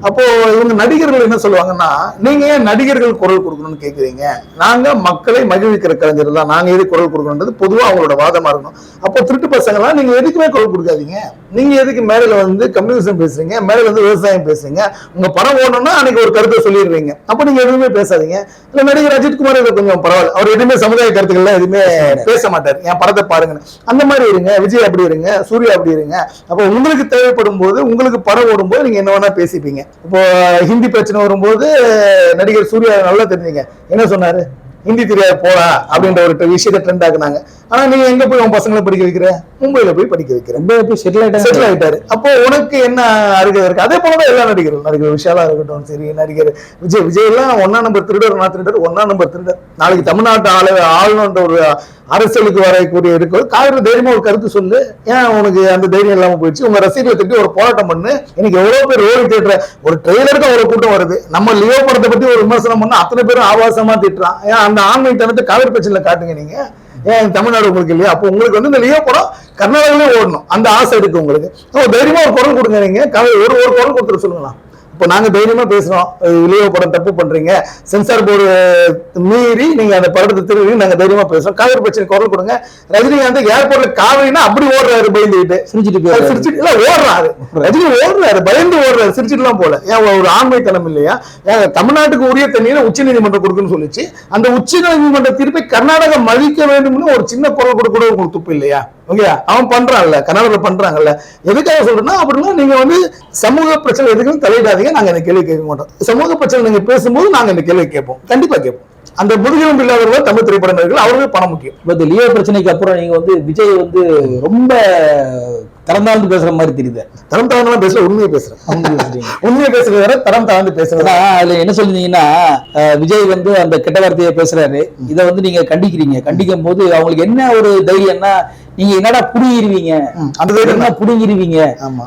அப்போ இவங்க நடிகர்கள் என்ன சொல்லுவாங்கன்னா, நீங்க ஏன் நடிகர்கள் குரல் கொடுக்கணும்னு கேக்குறீங்க, நாங்க மக்களை மகிழ்விக்கிற கலைஞர்கள் தான், நாங்க எது குரல் கொடுக்கணும்ன்றது பொதுவா அவங்களோட வாதமா இருக்கணும். அப்போ திருட்டு பசங்களாம் நீங்க எதுக்குமே குரல் கொடுக்காதீங்க. நீங்க எதுக்கு மேடையில வந்து கம்யூனிசம் பேசுறீங்க, மேடையில வந்து விவசாயம் பேசுறீங்க, உங்க படம் ஓடணும்னா அன்னைக்கு ஒரு கருத்தை சொல்லிடுறீங்க. அப்ப நீங்க எதுவுமே பேசாதீங்க. இல்ல நடிகர் அஜித்குமார் இதை கொஞ்சம் பரவாயில்ல, அவர் எதுவுமே சமுதாய கருத்துக்கள்லாம் எதுவுமே பேச மாட்டாரு, என் படத்தை பாருங்க அந்த மாதிரி இருங்க, விஜய் அப்படி இருங்க, சூர்யா அப்படி இருங்க. அப்போ உங்களுக்கு தேவைப்படும் போது, உங்களுக்கு படம் ஓடும் போது நீங்க என்ன வேணா பேசிப்பீங்க. இப்போ ஹிந்தி பிரச்சனை வரும்போது நடிகர் சூர்யா நல்லா தெரிஞ்சுங்க என்ன சொன்னாரு, ஹிந்தி தெரியாது போடா அப்படின்ற ஒரு விஷயத்தை ட்ரெண்ட் ஆக்குனாங்க. ஆனா நீங்க எங்க போய் உன் பசங்களை படிக்க வைக்கிற, மும்பைல போய் படிக்க வைக்கிற, செட்டில் ஆயிட்டாரு. அப்போ உனக்கு என்ன அருகதை இருக்கு? அதே போலதான் எல்லா நடிகர்கள், நடிகர் விஷாலா இருக்கட்டும் சரி, நடிகர் விஜய் எல்லாம் 1ஆம் நம்பர் திருடர், 1ஆம் நம்பர் திருடர். நாளைக்கு தமிழ்நாட்டு ஆளுநர் ஒரு அரசியலுக்கு வரக்கூடிய இருக்கு, காவிரி தைரியமா ஒரு கருத்து சொல்லு. ஏன் உனக்கு அந்த தைரியம் இல்லாம போயிடுச்சு? உங்க ரசிகர்களை திட்டி ஒரு போராட்டம் பண்ணு. இன்னைக்கு எவ்வளவு பேர் ரோடு திட்டுற, ஒரு ட்ரெய்லருக்கு அவ்வளவு கூட்டம் வருது. நம்ம லியோ படத்தை பத்தி ஒரு விமர்சனம் பண்ணா அத்தனை பேரும் ஆபாசமா திட்டுறான். ஏன் அந்த ஆன்மீகத்தனத்தை காவிரி பிரச்சனையில காட்டுங்க நீங்க. ஏன் தமிழ்நாடு உங்களுக்கு இல்லையா? அப்போ உங்களுக்கு வந்து இந்த லியோ படம் கர்நாடகாவிலே ஓடணும், அந்த ஆசை இருக்கு உங்களுக்கு. தைரியமா ஒரு குரல் கொடுங்க. நீங்க ஒரு குரல் கொடுத்துட்டு சொல்லுங்களா. இப்போ நாங்க தைரியமா பேசுறோம், லியோ படம் தப்பு பண்றீங்க, சென்சார் போர்டு மீறி நீங்க அந்த படத்தை திரும்பி நாங்க தைரியமா பேசுறோம், காவிரி பிரச்சனை குரல் கொடுங்க. ரஜினிகாந்த் ஏர்போர்ட்ல காவிரினா அப்படி ஓடுறாரு, பயந்துட்டு சிரிச்சுட்டு இல்ல ஓடுறாரு, ரஜினி ஓடுறாரு, பயந்து ஓடுறாரு, சிரிச்சுட்டு எல்லாம் போல. ஏன் ஒரு ஆண்மைத்தனம் இல்லையா? ஏன் தமிழ்நாட்டுக்கு உரிய தண்ணீரை உச்ச நீதிமன்றம் கொடுக்குன்னு சொல்லிச்சு, அந்த உச்ச நீதிமன்ற தீர்ப்பை கர்நாடகா மதிக்க வேண்டும்னு ஒரு சின்ன குரல் கூட உங்களுக்கு துப்பு இல்லையா? ஓகே, அவன் பண்றான்ல, கர்நாடகா பண்றாங்கல்ல. எதுக்காக சொல்றேன்னா, அப்படின்னா நீங்க வந்து சமூக பிரச்சனை எதுக்குன்னு தலையிடாதீங்க. நாங்க இந்த கேள்வி கேட்க மாட்டோம். சமூக பிரச்சனை நீங்க பேசும்போது நாங்க இந்த கேள்வி கேட்போம், கண்டிப்பா கேட்போம். அந்த முதுகெலும்பு இல்லாதவர்கள் தமிழ் திரைப்படங்கள் அவர்களுக்கு பணம் முக்கியம். லியோ பிரச்சனைக்கு அப்புறம் நீங்க வந்து விஜய் வந்து ரொம்ப தரம் தாழ்ந்து பேசுற மாதிரி தெரியுது. தரம் தாழ்ந்து பேசல, உண்மையை பேசுறேன். உண்மையை பேசுறது வேற, தரம் தாழ்ந்து பேசுறது. அதுல என்ன சொல்றீங்கன்னா, விஜய் வந்து அந்த கெட்ட வார்த்தையை பேசுறாரு, இதை வந்து நீங்க கண்டிக்கிறீங்க. கண்டிக்கும் போது அவங்களுக்கு என்ன ஒரு தைரியம்னா, நீங்க என்னடா புடுங்கிருவீங்க, அந்த என்ன புடுங்கிருவீங்க,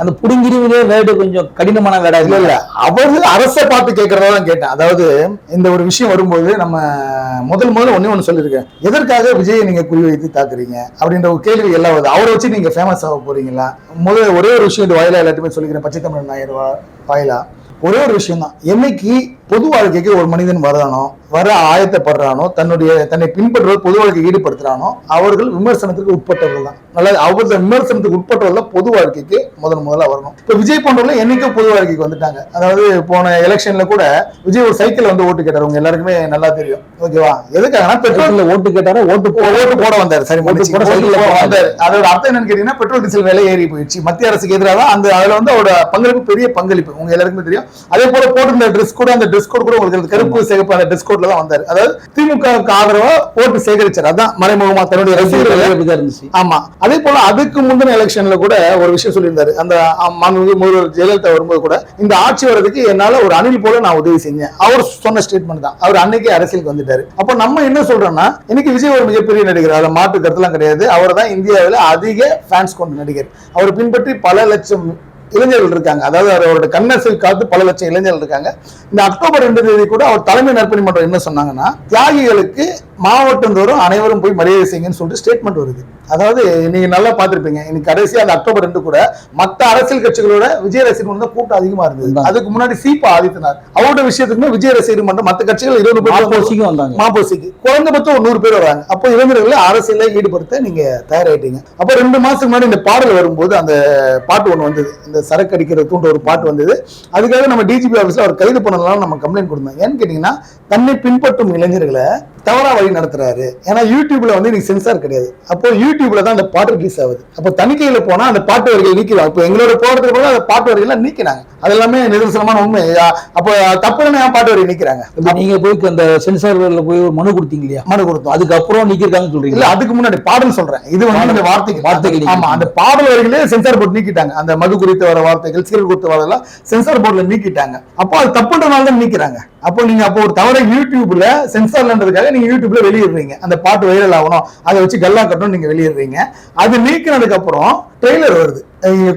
அந்த புடுங்கிருவீங்க வேர்டு கொஞ்சம் கடினமான வேடா இல்ல. அவரு அரசை பார்த்து கேட்கறதான் கேட்டேன். அதாவது இந்த ஒரு விஷயம் வரும்போது நம்ம முதல்ல ஒண்ணு சொல்லிருக்கேன், எதற்காக விஜயை நீங்க குறிவைத்து தாக்குறீங்க அப்படின்ற ஒரு கேள்வி எல்லாம் வருது. அவரை வச்சு நீங்க ஃபேமஸ் ஆக போறீங்களா? ஒரே ஒரு விஷயம் இது வாயிலா எல்லாத்தையுமே சொல்லிக்கிறேன், பச்சை தமிழ் நாயர் வாயிலா ஒரே ஒரு விஷயம் தான். என்னைக்கு பொது வாழ்க்கைக்கு ஒரு மனிதன் வரானோ, வர ஆயத்தப்படுறானோ, தன்னை பின்பற்றுவது பொது வாழ்க்கை ஈடுபடுத்துறானோ, அவர்கள் விமர்சனத்துக்கு உட்பட்டவர்கள் தான். நல்லது, அவர்கள் விமர்சனத்துக்கு உட்பட்டவர்கள் பொது வாழ்க்கைக்கு முதல்ல வரணும். இப்ப விஜய் போன்றவர்கள் என்னைக்கும் பொது வாழ்க்கைக்கு வந்துட்டாங்க. அதாவது போன எலெக்ஷன்ல கூட விஜய் ஒரு சைக்கிள் வந்து ஓட்டு கேட்டார், உங்க எல்லாருக்குமே நல்லா தெரியும். ஓகேவா? எதுக்காகனா பெட்ரோல்ல ஓட்டு கேட்டாரு, ஓட்டு போட வந்தாரு. சரி, வந்தாரு. அதோட அர்த்தம் என்னன்னு கேட்டீங்கன்னா, பெட்ரோல் டீசல் விலை ஏறி போயிடுச்சு. மத்திய அரசுக்கு எதிராக அதுல வந்து அவரோட பங்களிப்பு, பெரிய பங்களிப்பு உங்க எல்லாருக்குமே தெரியும். அதே போல போட்டிருந்த ட்ரெஸ் கூட, அந்த ட்ரெஸ் கோட் கூட உங்களுக்கு கருப்பு சிகப்பு அந்த ட்ரெஸ் கோட்ல தான் வந்தாரு. அதாவது திமுகவுக்கு ஆதரவா ஓட்டு சேகரிச்சார். அதான் மறைமுகமா தன்னுடைய ரசிகர்கள். ஆமா. அதே போல அதுக்கு முந்தின எலெக்ஷன்ல கூட ஒரு விஷயம் சொல்லியிருந்தாரு. அந்த முதல்வர் ஜெயலலிதா வரும்போது கூட, இந்த ஆட்சி வர்றதுக்கு என்னால ஒரு அணில் போல நான் உதவி செஞ்சேன். அவர் சொன்ன ஸ்டேட்மெண்ட் தான். அவர் அன்னைக்கு அரசியலுக்கு வந்துட்டாரு. அப்ப நம்ம என்ன சொல்றோம்னா, இன்னைக்கு விஜய் ஒரு மிகப்பெரிய நடிகர், அதை மாற்று கருத்துலாம் கிடையாது. அவர் தான் இந்தியாவில் அதிக ஃபேன்ஸ் கொண்ட நடிகர். அவர் பின்பற்றி பல லட்சம் இளைஞர்கள் இருக்காங்க. அதாவது அவரோட கண்ணசில் காத்து பல லட்சம் இளைஞர்கள் இருக்காங்க. இந்த அக்டோபர் 2 கூட அவர் தலைமை நற்பணி மன்றம் என்ன சொன்னாங்கன்னா, தியாகிகளுக்கு மாவட்டம் தோறும் அனைவரும் போய் மரியாதை செய்யுங்கன்னு சொல்லிட்டு ஸ்டேட்மெண்ட் வருது. அதாவது நீங்க நல்லா பார்த்திருப்பீங்க, இன்னைக்கு கடைசியா அந்த அக்டோபர் 2 கூட மற்ற அரசியல் கட்சிகளோட விஜய் ரசிகர் தான் கூட்டம் அதிகமா இருந்தது. அதுக்கு முன்னாடி சீபா ஆதித்தனார் அவரோட விஷயத்துக்குமே விஜய் ரசிகர் மன்றம் மற்ற கட்சிகள் 20 பேர் வந்தாங்க. மாப்போசிக்கு குறைந்தபட்சம் ஒரு 100 பேர் வராங்க. அப்போ இளைஞர்களை அரசியல ஈடுபடுத்த நீங்க தயாராயிட்டீங்க. அப்போ 2 மாசத்துக்கு முன்னாடி இந்த பாடல் வரும்போது அந்த பாட்டு ஒண்ணு வந்தது, இந்த சரக்கு அடிக்கிற தூண்ட ஒரு பாட்டு வந்தது. அதுக்காக நம்ம டிஜிபி ஆபீஸ்ல அவர் கைது பண்ணலாம் நம்ம கம்ப்ளைண்ட் கொடுத்தோம். ஏன்னு கேட்டீங்கன்னா, தன்னை பின்பற்றும் இளைஞர்களை தவறா வழி நடத்துறாரு. ஏன்னா யூடியூப்ல வந்து நீங்க சென்சார் கிடையாது. அப்போ யூடியூப்ல தான் அந்த பாட்டு ரிலீஸ் ஆகுது. அப்போ தணிக்கையில போனா அந்த பாட்டு வரிகள் நீக்கிறாங்க. இப்போ எங்களோட போறதுக்கு கூட அந்த பாட்டு வரிகள் நீக்கினாங்க. அது எல்லாமே நிதர்சனமான உண்மை. அப்போ தப்புன்னு பாட்டு வரி நீக்கிறாங்க. நீங்க போய் அந்த சென்சார்ல போய் ஒரு மனு கொடுத்தீங்க இல்லையா? மனு கொடுத்தோம். அதுக்கப்புறம் நீக்கிருக்காங்கன்னு சொல்றீங்க? இல்ல, அதுக்கு முன்னாடி பாடல் சொல்றேன். இது வந்து அந்த வார்த்தைகள். ஆமா, அந்த பாடல் வரிகளே சென்சார் போர்டு நீக்கிட்டாங்க. அந்த மது குறித்து வர வார்த்தைகள், சீரல் குறித்து வரதெல்லாம் சென்சார் போர்டுல நீக்கிட்டாங்க. அப்போ அது தப்புன்றனால தான் நீக்கிறாங்க. அப்போ நீங்க ஒரு தவறை யூடியூப்ல சென்சார்ன்றதுக்காக நீங்க யூடியூப்ல வெளியிடுறீங்க. அந்த பாட்டு வைரல் ஆகணும், அதை வச்சு கல்லா கட்டணும் நீங்க வெளியிடுறீங்க. அது நீக்கினதுக்கு அப்புறம் ட்ரெய்லர் வருது.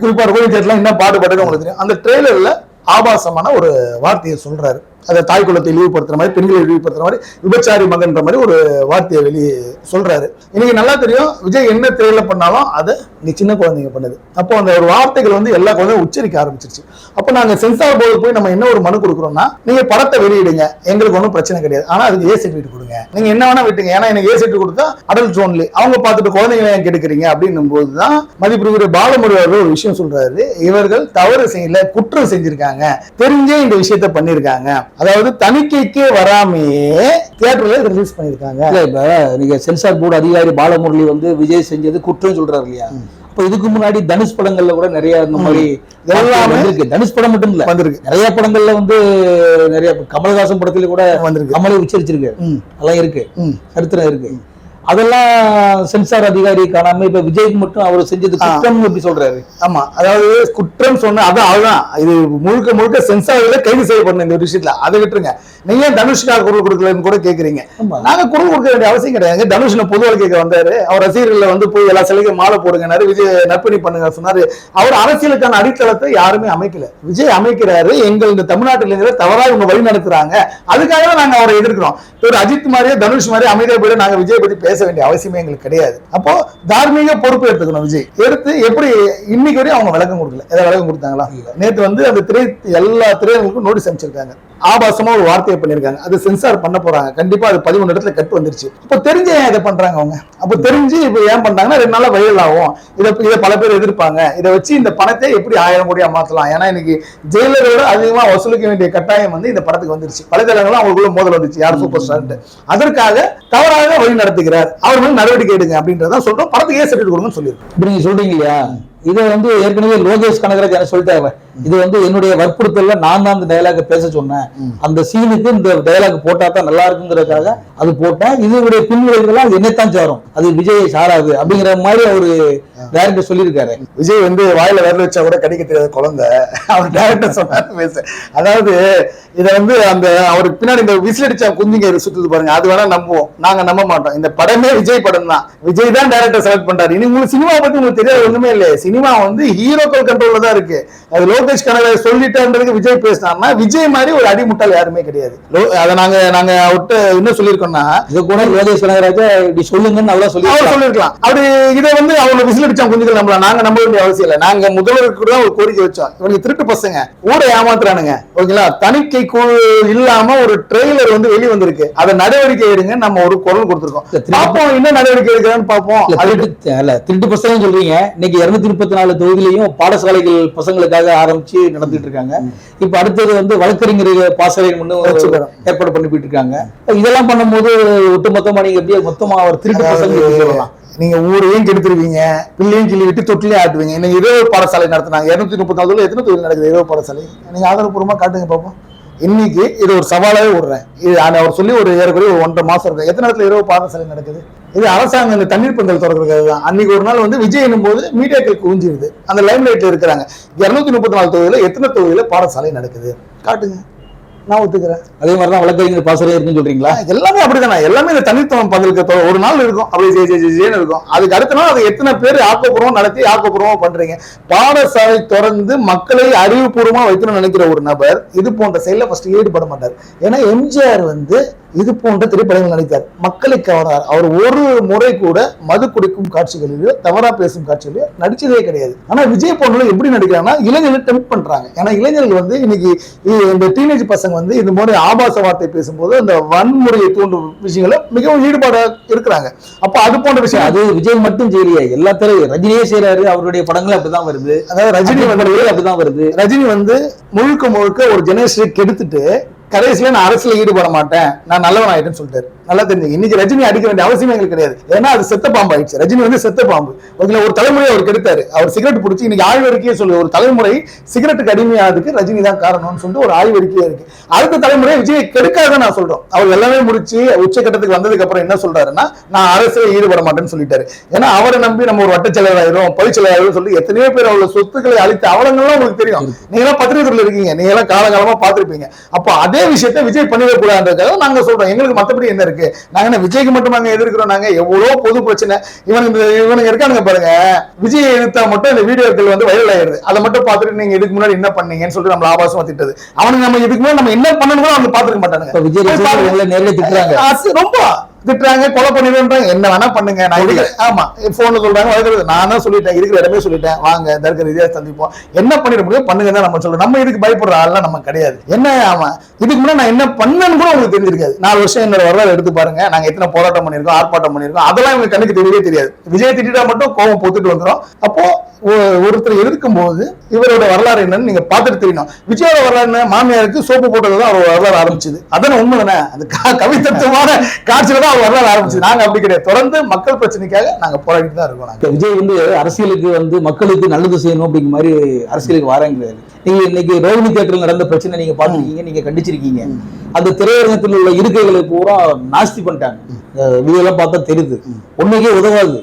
குறிப்பா கோயில் தேட்டர்லாம் என்ன பாட்டு பாடுறது உங்களுக்கு தெரியும். அந்த ட்ரெய்லர்ல ஆபாசமான ஒரு வார்த்தையை சொல்றாரு. அதை தாய் குலத்தை இழிவுபடுத்துற மாதிரி, பெண்களை இழிவுபடுத்துற மாதிரி, விபச்சாரி மகன்ற மாதிரி ஒரு வார்த்தையை வெளியே சொல்றாரு. இன்னைக்கு நல்லா தெரியும், விஜய் என்ன ட்ரெய்லர் பண்ணாலும் அதை நீ சின்ன குழந்தைங்க பண்ணுது. அப்போ அந்த ஒரு வார்த்தைகள் வந்து எல்லா குழந்தையும் உச்சரிக்க ஆரம்பிச்சிருச்சு. அப்போ நாங்க சென்சார் போர்டு போய் நம்ம என்ன ஒரு மனு கொடுக்குறோம்னா, நீங்க படத்தை வெளியிடுங்க, எங்களுக்கு ஒன்றும் பிரச்சனை கிடையாது, ஆனா அதுக்கு ஏ சர்டிஃபிகேட் கொடுங்க. நீங்க என்ன வேணா விட்டுங்க, ஏன்னா எனக்கு ஏ சர்டிஃபிகேட் கொடுத்தா அடல்ட் ஜோன்ல அவங்க பார்த்துட்டு குழந்தைங்களை ஏன் கெடுக்கிறீங்க அப்படின்னும் போதுதான் மதிப்புக்குரிய பாலமுருகன் அவர்கள் ஒரு விஷயம் சொல்றாரு. இவர்கள் தவறு செய்யல, குற்றம் செஞ்சிருக்காங்க, தெரிஞ்சே இந்த விஷயத்த பண்ணிருக்காங்க. அதாவது தணிக்கைக்கே வராமையே தியேட்டர்ல ரிலீஸ் பண்ணிருக்காங்க. இப்ப நீங்க சென்சார் போர்டு அதிகாரி பாலமுரளி வந்து விஜய் செஞ்சது குற்றம் சொல்றாரு இல்லையா? அப்ப இதுக்கு முன்னாடி தனுஷ் படங்கள்ல கூட நிறைய இந்த மாதிரி எல்லாமே இருக்கு. தனுஷ் படம் மட்டும் இல்ல, வந்திருக்கு. நிறைய படங்கள்ல வந்து நிறைய கமலஹாசன் படத்துல கூட வந்திருக்கு. கமலை உச்சரிச்சிருக்கு, அதெல்லாம் இருக்கு, சரித்திரம் இருக்கு. அதெல்லாம் சென்சார் அதிகாரி காணாம இப்ப விஜய்க்கு மட்டும் அவர் செஞ்சது குற்றம் எப்படி சொல்றாரு? ஆமா, அதாவது குற்றம் சொன்ன அதுதான் இது முழுக்க முழுக்க சென்சார்ல கைது செய்யப்படணும் இந்த விஷயத்துல. அதை விட்டுருங்க. நீங்க தனுஷ்காக குரல் கொடுக்கலன்னு கூட கேக்குறீங்க. நாங்க குரல் கொடுக்க வேண்டிய அவசியம் கிடையாது. தனுஷ்ல பொது வாழ்க்கைக்கு வந்தாரு, அவர் ரசிகர்களை வந்து போய் எல்லா சிலைக்கும் மாலை போடுங்க, விஜய் நற்பணி பண்ணுங்க சொன்னாரு. அவர் அரசியலுக்கான அடித்தளத்தை யாருமே அமைக்கல, விஜய் அமைக்கிறாரு. எங்கள் இந்த தமிழ்நாட்டில் தவறா இவங்க வழி நடத்துறாங்க, அதுக்காக தான் நாங்க அவரை எதிர்க்கிறோம். ஒரு அஜித் மாதிரியே தனுஷ் மாதிரி அமைதியா போயிட்டு நாங்க விஜய் பத்தி பேச வேண்டிய அவசியமே எங்களுக்கு கிடையாது. அப்போ தார்மீக பொறுப்பு எடுத்துக்கணும். விஜய் எடுத்து எப்படி இன்னைக்கு வரையும் அவங்க விளக்கம் கொடுக்கல. ஏதாவது விளக்கம் கொடுத்தாங்களா? நேற்று வந்து அந்த எல்லா திரையரங்களுக்கும் நோட்டீஸ் அனுப்பிச்சிருக்காங்க. ஆபாசமா ஒரு வார்த்தையை பண்ணிருக்காங்க. அது சென்சார் பண்ண போறாங்க. கண்டிப்பா அது 13 இடத்துல கட்டு வந்துருச்சு. அப்ப தெரிஞ்ச ஏன் இதை பண்றாங்க அவங்க? அப்ப தெரிஞ்சு இப்ப ஏன் பண்றாங்கன்னா 2 நாளா வைரல் ஆகும், இதை பல பேர் எதிர்ப்பாங்க, இதை வச்சு இந்த பணத்தை எப்படி 1000 கோடியா மாத்தலாம். ஏன்னா இன்னைக்கு ஜெயிலரோட அதிகமா வசூலிக்க வேண்டிய கட்டாயம் வந்து இந்த படத்துக்கு வந்துருச்சு. வலைதளங்களும் அவங்களுக்குள்ள மோதல் வந்துச்சு, யார் சூப்பர் ஸ்டார். அதற்காக தவறாக வழி நடத்துகிறார், அவர் மேல நடவடிக்கை எடுங்க அப்படின்றத சொல்றோம். படத்துக்கு ஏன் சர்டிஃபிகேட் கொடுங்கன்னு சொல்லியிருக்கோம். இப்ப நீங்க சொல்றீங்க இல்லையா, இதை வந்து ஏற்கனவே லோகேஷ் கனகராஜ் என்ன சொல்லிட்டாங்க, இது வந்து என்னுடைய வற்புறுத்தல்ல நான் தான் அந்த டயலாக பேச சொன்னேன், அந்த சீனுக்கு இந்த டயலாக் போட்டா தான் நல்லா இருக்குங்கிறதுக்காக அது போட்டா இதனுடைய பின்விளைவுகளா அது என்னத்தான் சாரும், அது விஜயை சாராது அப்படிங்கிற மாதிரி அவரு டைரக்டர் சொல்லியிருக்காரு. விஜய் வந்து வாயில விரல் வச்சா கூட கடிக்க தெரியாத குழந்தை, அவர் டைரக்டர் சொன்னாரு பேச. அதாவது இதை வந்து அந்த அவருக்கு பின்னாடி இந்த விசில் அடிச்சா குஞ்சுங்க சுத்துது பாருங்க, அது வேணா நம்புவோம், நாங்க நம்ப மாட்டோம். இந்த படமே விஜய் படம் தான், விஜய் தான் டைரக்டர் செலக்ட் பண்றாரு. இனி உங்களுக்கு சினிமா பத்தி உங்களுக்கு தெரியாது ஒண்ணுமே இல்லை. சினிமா வந்து ஹீரோக்கள் கண்ட்ரோல்ல தான் இருக்கு. அது லோகேஷ் கனகராஜ் சொல்லிட்டான்றதுக்கு விஜய் பேசினார்னா விஜய் மாதிரி ஒரு அடிமுட்டால் யாருமே கிடையாது. அதை நாங்க அவர்கிட்ட என்ன சொல்லியிருக்கோம்னா, இதை கூட லோகேஷ் கனகராஜா இப்படி சொல்லுங்கன்னு அவ்வளவு சொல்லிருக்கலாம். அப்படி இதை வந்து அவங்க விசில் அடிச்சா குஞ்சுகள் நம்பலாம், நாங்க நம்ப வேண்டிய அவசியம் இல்லை. நாங்க முதல்வருக்கு கூட ஒரு கோரிக்கை வச்சோம், இவனுக்கு திருட்டு பசங்க ஊரை ஏமாத்துறானுங்க, ஓகேங்களா, தணிக்கை குழு இல்லாம ஒரு ட்ரெய்லர் வந்து வெளியே வந்திருக்கு, அதை நடவடிக்கை எடுங்க நம்ம ஒரு குரல் கொடுத்திருக்கோம். பாப்போம் என்ன நடவடிக்கை எடுக்கிறான்னு பாப்போம். திருட்டு பசங்க சொல்றீங்க, இன்னைக்கு 234 தொகுதியிலையும் பாடசாலைகள் பசங்களுக்காக ஆரம்பிச்சு நடந்துட்டு இருக்காங்க. இப்ப அடுத்தது வந்து வழக்கறிஞர் பாசறை ஏற்பாடு பண்ணிட்டு இருக்காங்க. இதெல்லாம் பண்ணும்போது ஒட்டுமொத்தமா நீங்க எப்படியே மொத்தமா ஒரு திருட்டு பசங்க சொல்லலாம். நீங்க ஊரையும் கெடுத்துருவீங்க, பிள்ளையும் கிள்ளி விட்டு தொட்டிலே ஆட்டுவீங்க. இன்னைக்கு இரவு பாடசாலை நடத்தினாங்க, 234 எத்தனை தொழில் நடக்குது இரவு பாடசாலை, நீங்க ஆதாரப்பூர்வமா காட்டுங்க பார்ப்போம். இன்னைக்கு இது ஒரு சவாலாவே விடுறேன். இது அவர் சொல்லி ஒரு ஏறக்குறைய ஒரு 1.5 மாசம் இருக்கு. எத்தனை இடத்துல இரவு பாடசாலை நடக்குது? இது அரசாங்கம் இந்த தண்ணீர் பந்தல் திறக்கிறது தான். அன்னைக்கு ஒரு நாள் வந்து விஜய் என்னும் போது மீடியாக்கள் குவிஞ்சிருது, அந்த லைம் லைட்ல இருக்கிறாங்க. 234 தொகுதியில எத்தனை தொகுதியில பாடசாலை நடக்குது காட்டுங்க, நான் ஒத்துக்கிறேன். அதே மாதிரிதான் வழக்கறிஞர் பாசறை இருக்குன்னு சொல்றீங்களா? எல்லாமே அப்படித்தானே, எல்லாமே இந்த தனித்துவம் பந்தலுக்கு ஒரு நாள் இருக்கும், அப்படியே இருக்கும். அதுக்கு அடுத்த நாள் அது எத்தனை பேர் ஆக்கப்பூர்வம் நடத்தி ஆக்கப்பூர்வமா பண்றீங்க. பாடசாலை திறந்து மக்களை அறிவுபூர்வமா வைக்கணும்னு நினைக்கிற ஒரு நபர் இது போன்ற செயல ஃபர்ஸ்ட் ஈடுபட மாட்டார். ஏன்னா எம்ஜிஆர் வந்து இது போன்ற திரைப்படங்கள் நடித்தார், மக்களை கவர்றார். அவர் ஒரு முறை கூட மது குடிக்கும் காட்சிகளிலோ தவறா பேசும் காட்சிகளிலோ நடிச்சதே கிடையாது. ஆனா விஜய் போன்ற எப்படி நடிக்கிறாங்கன்னா இளைஞர்களை டெம்ப்ட் பண்றாங்க. ஏன்னா இளைஞர்கள் வந்து இன்னைக்கு இந்த டீனேஜ் பசங்க வந்து இது மாதிரி ஆபாச வார்த்தை பேசும்போது அந்த வன்முறையை தூண்டும் விஷயங்களை மிகவும் ஈடுபாடா இருக்கிறாங்க. அப்ப அது போன்ற விஷயம் அது விஜய் மட்டும் செய்யலையே, எல்லா திரையும் ரஜினியே செய்யறாரு, அவருடைய படங்கள் அப்படிதான் வருது. அதாவது ரஜினி வந்து அப்படிதான் வருது. ரஜினி வந்து முழுக்க ஒரு ஜெனரேஷனை கெடுத்துட்டு கடைசியில நான் அரசியல ஈடுபட மாட்டேன், நான் நல்லவன் ஆயிட்டேன்னு சொல்லிட்டாரு. நல்லா தெரிஞ்சு இன்னைக்கு ரஜினி அடிக்க வேண்டிய அவசியம் எங்களுக்கு கிடையாது. ஏன்னா அது செத்த பாம்பு ஆயிடுச்சு. ரஜினி வந்து செத்த பாம்பு. ஒரு தலைமுறை அவர் கெடுத்தாரு. அவர் சிகரெட் பிடிச்சி இன்னைக்கு ஆய்வறிக்கையே சொல்லு, ஒரு தலைமுறை சிகரெட்டுக்கு அடிமையானதுக்கு ரஜினி தான் காரணம்னு சொல்லிட்டு ஒரு ஆய்வறிக்கையே இருக்கு. அடுத்த தலைமுறை விஜய் கெடுக்காத நான் சொல்றோம். அவர் எல்லாமே முடிச்சு உச்சகட்டத்துக்கு வந்ததுக்கு அப்புறம் என்ன சொல்றாருன்னா, நான் அரசியல ஈடுபட மாட்டேன்னு சொல்லிட்டாரு. ஏன்னா அவரை நம்பி நம்ம ஒரு வட்டச்செலவாயிரும் பொதுச்செலவாயிரும் சொல்லி எத்தனையோ பேர் அவ்வளவு சொத்துக்களை அளித்த அவலங்கள்லாம் உங்களுக்கு தெரியும். நீங்க எல்லாம் பத்திரிகைகள் இருக்கீங்க, நீங்க எல்லாம் காலகாலமா பார்த்திருப்பீங்க. அப்போ அதே விஷயத்தை விஜய் பண்ணிட கூடாதுன்றதுக்காக நாங்க சொல்றோம். எங்களுக்கு மத்தபடி என்ன இருக்கு, நாங்க விஜய்க்கு மட்டும் நாங்க எதிர்க்கிறோம். நாங்க எவ்வளவு பொது பிரச்சனை இவனுங்க இருக்கானுங்க பாருங்க, விஜய் எதிர்த்தா மட்டும் இந்த வீடியோக்கள் வந்து வைரல் ஆயிடுது. அதை மட்டும் பார்த்துட்டு நீங்க இதுக்கு முன்னாடி என்ன பண்ணீங்கன்னு சொல்லிட்டு நம்மள ஆபாசமா திட்டது. அவனுக்கு நம்ம இதுக்கு முன்னாடி நம்ம என்ன பண்ணணும் அவங்க பாத்துக்க மாட்டானுங்க. விஜய் நேரில் திட்டுறாங்க, ரொம்ப திட்டுறாங்க, கொலை பண்ணிடுன்றாங்க, என்ன வேணா பண்ணுங்க. நான் ஆமா போன்ல சொல்றாங்க, நான் தான் சொல்லிட்டேன், இருக்கிற இடமே சொல்லிட்டேன், வாங்க தர்க்க ரீதியா சந்திப்போம், என்ன பண்ணிட முடியும் பண்ணுங்க தான் நம்ம சொல்றோம். நம்ம இதுக்கு பயப்படுற ஆள்லாம் நம்ம கிடையாது. என்ன ஆமா இதுக்கு முன்னாடி நான் என்ன பண்ணேன்னு கூட உங்களுக்கு தெரிஞ்சிருக்காது. 4 வருஷம் என்னோட வரலாறு எடுத்து பாருங்க, நாங்க எத்தனை போராட்டம் பண்ணிருக்கோம், ஆர்ப்பாட்டம் பண்ணிருக்கோம், அதெல்லாம் இவங்க கண்ணுக்கு தெரியவே தெரியாது. விஜய் திட்டா மட்டும் கோபம் பொத்துட்டு வந்துடும். அப்போ ஒருத்தர் எதிர்க்கும் போது இவரோட வரலாறு என்னன்னு நீங்க பார்த்துட்டு தெரியணும். விஜயோட வரலாறு மாமியாருக்கு சோப்பு போட்டதுதான் அவர் வரலாறு ஆரம்பிச்சது. அதான உண்மை தானே, அது கவித்தத்துவமான காட்சியில தான் அவர் வரலாறு ஆரம்பிச்சது. நாங்க அப்படி கிடையாது, தொடர்ந்து மக்கள் பிரச்சனைக்காக நாங்க போராடிட்டு தான் இருக்கோம். விஜய் வந்து அரசியலுக்கு வந்து மக்களுக்கு நல்லது செய்யணும் அப்படிங்கிற மாதிரி அரசியலுக்கு வாரங்கிறாரு. நீங்க இன்னைக்கு ரோஹிணி தியேட்டர்ல நடந்த பிரச்சனை நீங்க பாத்துருக்கீங்க, நீங்க கண்டிச்சிருக்கீங்க. அந்த திரையரங்கத்தில் உள்ள இருக்கைகளை பூரா நாஸ்தி பண்ணிட்டாங்க. இதெல்லாம் பார்த்தா தெரியுது, உண்மைக்கே உதவாது.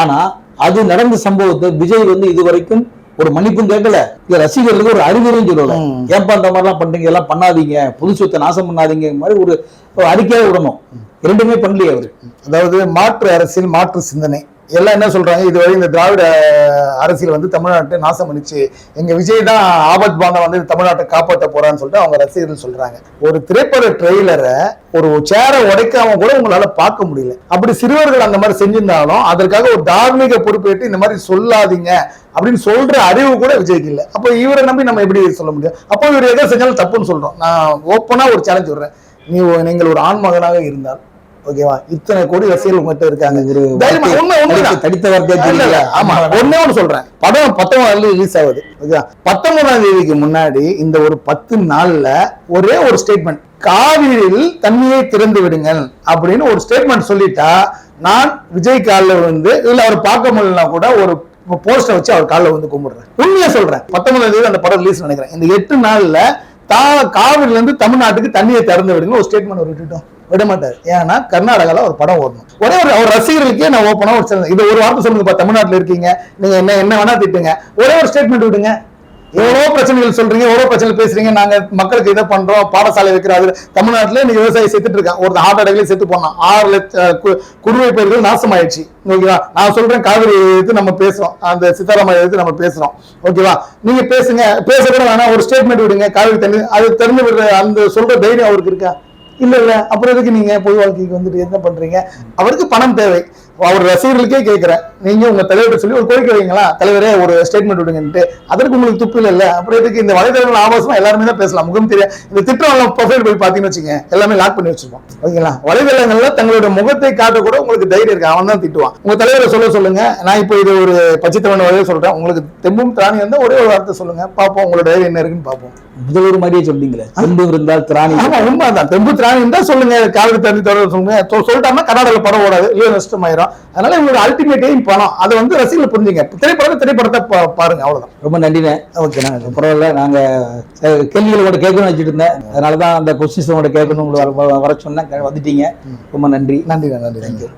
ஆனா அது நடந்த சம்பவத்தை விஜய் வந்து இதுவரைக்கும் ஒரு மன்னிப்பும் கேட்கல, இல்ல ரசிகர்களுக்கு ஒரு அறிவுரையும் சொல்லல. ஏன்பா அந்த மாதிரி எல்லாம் பண்றீங்க, எல்லாம் பண்ணாதீங்க, புது சொத்தை நாசம் பண்ணாதீங்க மாதிரி ஒரு அறிக்கையாக விடணும். இரண்டுமே பண்ணலையே அவரு. அதாவது மாற்று அரசியல், மாற்று சிந்தனை எல்லாம் என்ன சொல்றாங்க, இதுவரை இந்த திராவிட அரசியல் வந்து தமிழ்நாட்டை நாசம் பண்ணிச்சு, எங்க விஜய் தான் ஆபத் பாந்தம் வந்து தமிழ்நாட்டை காப்பாற்ற போறான்னு சொல்லிட்டு அவங்க ரசிகர்கள் சொல்றாங்க. ஒரு திரைப்பட ட்ரெய்லரை ஒரு சேரை உடைக்காம கூட உங்களால பார்க்க முடியல. அப்படி சிறுவர்கள் அந்த மாதிரி செஞ்சிருந்தாலும் அதற்காக ஒரு தார்மீக பொறுப்பேற்று இந்த மாதிரி சொல்லாதீங்க அப்படின்னு சொல்ற அறிவு கூட விஜய்க்கு இல்லை. அப்போ இவரை நம்பி நம்ம எப்படி சொல்ல முடியும்? அப்போ இவர் எதை செஞ்சாலும் தப்புன்னு சொல்றோம். நான் ஓப்பனா ஒரு சேலஞ்ச் விடுறேன், நீங்கள் ஒரு ஆண் மகனாக இருந்தால் ஓகேவா, இத்தனை கோடி ரசிகர்கள் உங்ககிட்ட இருக்காங்க, ஒன்னே ஒண்ணு சொல்றேன், படம் 19 ரிலீஸ் ஆகுது, 19ஆம் தேதிக்கு முன்னாடி இந்த ஒரு 10 நாள்ல ஒரே ஒரு ஸ்டேட்மெண்ட், காவிரியில் தண்ணியை திறந்து விடுங்கள் அப்படின்னு ஒரு ஸ்டேட்மெண்ட் சொல்லிட்டா நான் விஜய் காலில் வந்து இல்ல அவர் பார்க்க முடியலன்னா கூட ஒரு போஸ்டர் வச்சு அவர் காலில் வந்து கும்பிடுறேன். உண்மையா சொல்றேன், 19ஆம் தேதி அந்த படம் ரிலீஸ் நினைக்கிறேன். இந்த 8 நாள்ல காவிரில இருந்து தமிழ்நாட்டுக்கு தண்ணியை திறந்து விடுங்க ஒரு ஸ்டேட்மெண்ட் விட்டுட்டோம். விட மாட்டாரு. ஏன்னா கர்நாடகால ஒரு படம் ஓடணும். ஒரே ஒரு அவர் ரசிகர்களுக்கே நான் ஓப்பனா ஒரு இது ஒரு வார்த்தை சொல்லுங்கப்பா, தமிழ்நாட்டுல இருக்கீங்க நீங்க என்ன வேணா திட்டுங்க, ஒரே ஒரு ஸ்டேட்மெண்ட் விடுங்க. எவ்வளவு பிரச்சனைகள் சொல்றீங்க, எவ்வளவு பிரச்சனை பேசுறீங்க, நாங்க மக்களுக்கு இதை பண்றோம், பாடசாலை வைக்கிறாரு. தமிழ்நாட்டுல இன்னைக்கு விவசாயி செத்துட்டு இருக்கான், ஒரு ஹார்ட் அட்டாக்ல செத்து போனான், 6 லட்சம் குறுவை பயிர்கள் நாசமாயிடுச்சு. ஓகேவா, நான் சொல்றேன் காவிரி எடுத்து நம்ம பேசுறோம், அந்த சித்தாராம எடுத்து நம்ம பேசுறோம். ஓகேவா, நீங்க பேசுங்க, பேச கூட வேணா, ஒரு ஸ்டேட்மெண்ட் விடுங்க, காவிரி தண்ணி அது தெரிஞ்சு விடுற அந்த சொல்ற தைரியம் அவருக்கு இருக்கா? இல்ல. அப்புறம் எதுக்கு நீங்க பொது வாழ்க்கைக்கு வந்துட்டு என்ன பண்றீங்க? அவருக்கு பணம் தேவை. அவர் ரசிகர்களுக்கே கேட்கிறேன், நீங்க உங்க தலைவர்கிட்ட சொல்லி ஒரு கோரிக்கை வைங்களா, தலைவரே ஒரு ஸ்டேட்மெண்ட் விடுங்கன்ட்டு. அதற்கு உங்களுக்கு துப்பு இல்ல. அப்புறம் எதுக்கு இந்த வலைதளங்கள் ஆபாசமா எல்லாருமே தான் பேசலாம், முகம் தெரியாது. இந்த திட்டம் ப்ரொஃபைல் போய் பாத்தீங்கன்னு வச்சுங்க, எல்லாமே லாக் பண்ணி வச்சிருப்போம். ஓகேங்களா, வலைதளங்கள்ல தங்களுடைய முகத்தை காட்ட கூட உங்களுக்கு தைரியம் இருக்கு, அவன் தான் திட்டுவான். உங்க தலைவரை சொல்லுங்க. நான் இப்போ இது ஒரு பச்சைத்தவன் வகையை சொல்றேன், உங்களுக்கு தெம்பும் திராணி இருந்தா ஒரே ஒரு வார்த்தை சொல்லுங்க பாப்போம், உங்களோட தைரியம் என்ன இருக்குன்னு பாப்போம். முதல்வர் மாதிரியே சொல்றீங்களே, தெம்பு இருந்தால் திராணி. ஆமா, உண்மைதான். தெம்பு திராணி இருந்தா சொல்லுங்க, காவிரி தண்ணி தொடர்பு சொல்லுங்க. சொல்லிட்டாங்கன்னா கர்நாடகால படம் ஓடாது, இல்லையோ நஷ்டமாயிரும். அதனால இவங்களோட அல்டிமேட் எய்ம் பணம். அதை வந்து ரசிகர்கள் புரிஞ்சுங்க. திரைப்படத்தை பாருங்க, அவ்வளவுதான். ரொம்ப நன்றிண்ணே. ஓகே, பரவாயில்ல. நாங்க கேள்விகளோட கேட்கணும்னு வச்சுட்டு இருந்தேன், அதனாலதான் அந்த கொஸ்டின்ஸ் உங்களோட கேட்கணும் வர சொன்னேன், வந்துட்டீங்க. ரொம்ப நன்றி. நன்றி.